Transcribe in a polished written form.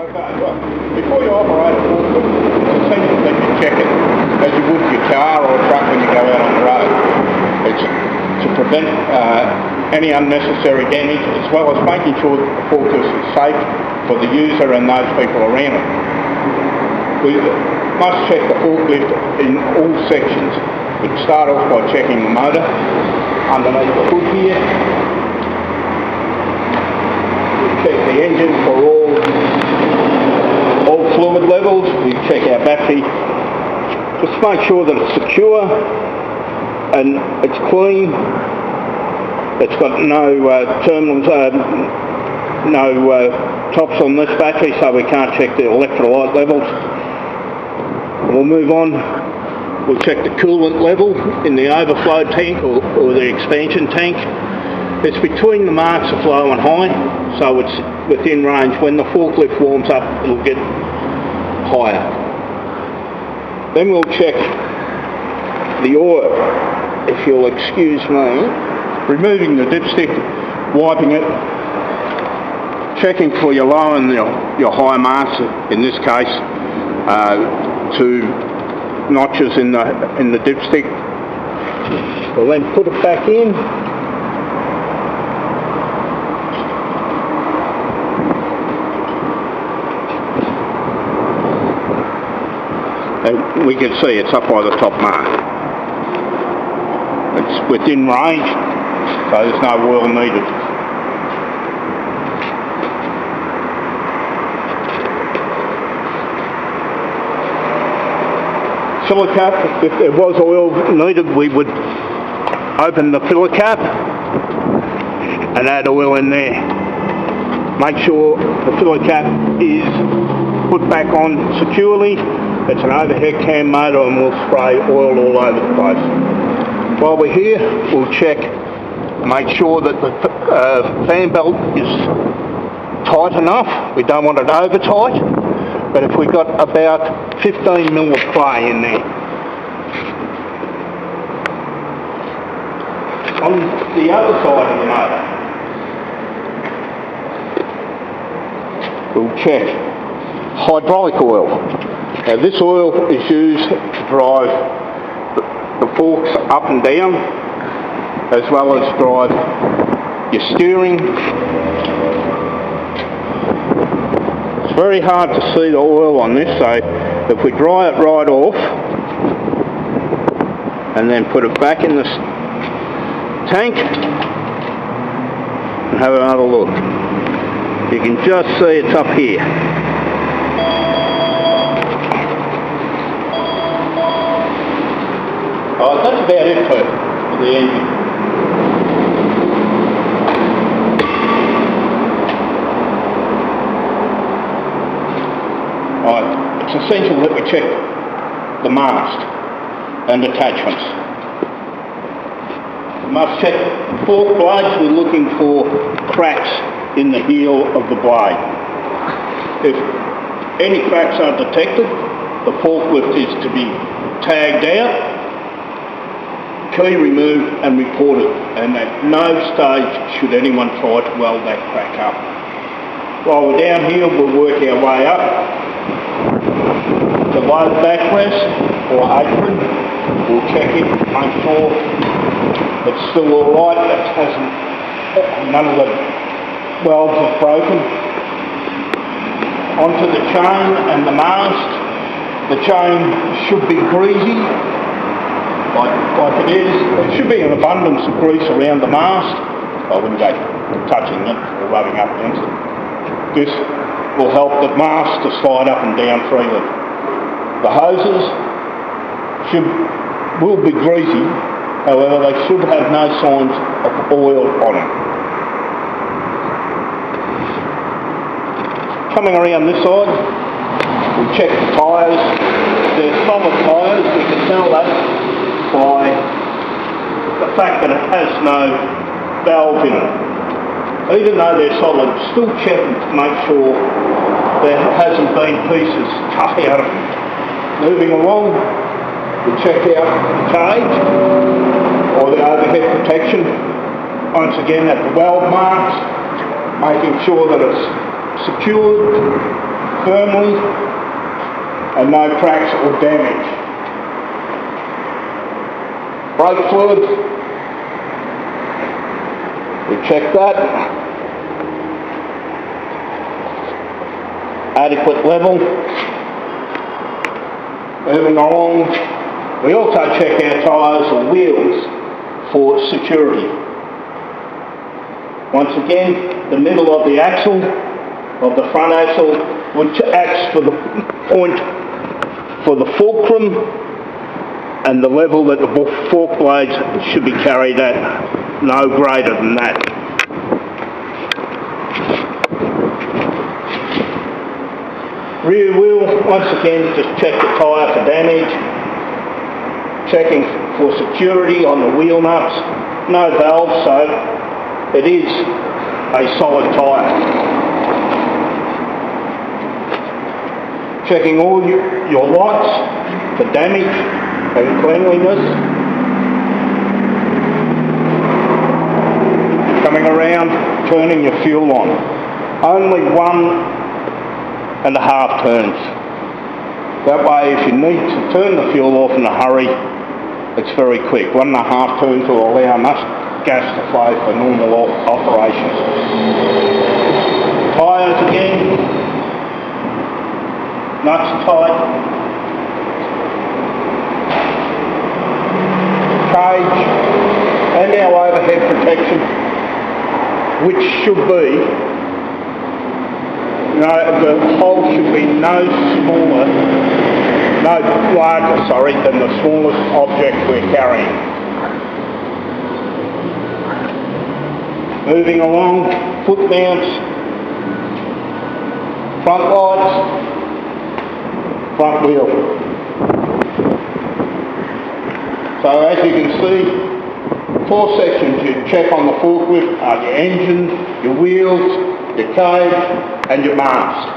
Okay, well, before you operate a forklift, it's essential that you check it as you would your car or a truck when you go out on the road. It's to prevent any unnecessary damage, as well as making sure that the forklift is safe for the user and those people around it. We must check the forklift in all sections. We'd start off by checking the motor underneath the hood here. We check the engine for all fluid levels. We check our battery. Just make sure that it's secure and it's clean. It's got no terminals, no tops on this battery, so we can't check the electrolyte levels. We'll move on. We'll check the coolant level in the overflow tank or the expansion tank. It's between the marks of low and high, so it's within range. When the forklift warms up, it'll get higher. Then we'll check the oil. If you'll excuse me, removing the dipstick, wiping it, checking for your low and your high marks, in this case, to notches in the dipstick. We'll then put it back in. And we can see it's up by the top mark. It's within range, so there's no oil needed. Filler cap, if there was oil needed, we would open the filler cap and add oil in there. Make sure the filler cap is put back on securely. It's an overhead cam motor and we'll spray oil all over the place. While we're here, we'll check, make sure that the fan belt is tight enough. We don't want it over tight. But if we've got about 15 mil of play in there. On the other side of the motor, we'll check hydraulic oil. Now this oil is used to drive the forks up and down, as well as drive your steering. It's very hard to see the oil on this, so if we dry it right off and then put it back in the tank and have another look, you can just see it's up here. Oh, that's about it for the engine. It's essential that we check the mast and attachments. We must check fork blades. We're looking for cracks in the heel of the blade. If any cracks are detected, the forklift is to be tagged out, key removed and reported, and at no stage should anyone try to weld that crack up. While we're down here, we'll work our way up. The load backrest or apron, we'll check it, make sure it's still alright, none of the welds are broken. Onto the chain and the mast. The chain should be greasy, like it is. There should be an abundance of grease around the mast. I wouldn't go touching it or rubbing up against it. This will help the mast to slide up and down freely. The hoses will be greasy, however they should have no signs of oil on them. Coming around this side, we check the tyres. They're solid tyres, we can tell that by the fact that it has no valve in it. Even though they're solid, still checking to make sure there hasn't been pieces cut out of them. Moving along, we check out the cage or the overhead protection. Once again at the weld marks, making sure that it's secured firmly and no cracks or damage. Brake fluid, we check that. Adequate level. Moving along, we also check our tyres and wheels for security. Once again, the middle of the axle, of the front axle, which acts for the point for the fulcrum and the level that the fork blades should be carried at, no greater than that. Rear wheel, once again, just check the tyre for damage, checking for security on the wheel nuts, no valves, so it is a solid tyre. Checking all your lights for damage and cleanliness. Coming around, turning your fuel on. Only 1.5 turns. That way, if you need to turn the fuel off in a hurry, it's very quick. 1.5 turns will allow enough gas to flow for normal operation. Tyres again, nuts tight, cage and our overhead protection, which should be, the hole should be no larger than the smallest object we're carrying. Moving along, foot mounts, front lights, front wheel. So as you can see, 4 sections you check on the forklift are your engine, your wheels, your cage and your mast.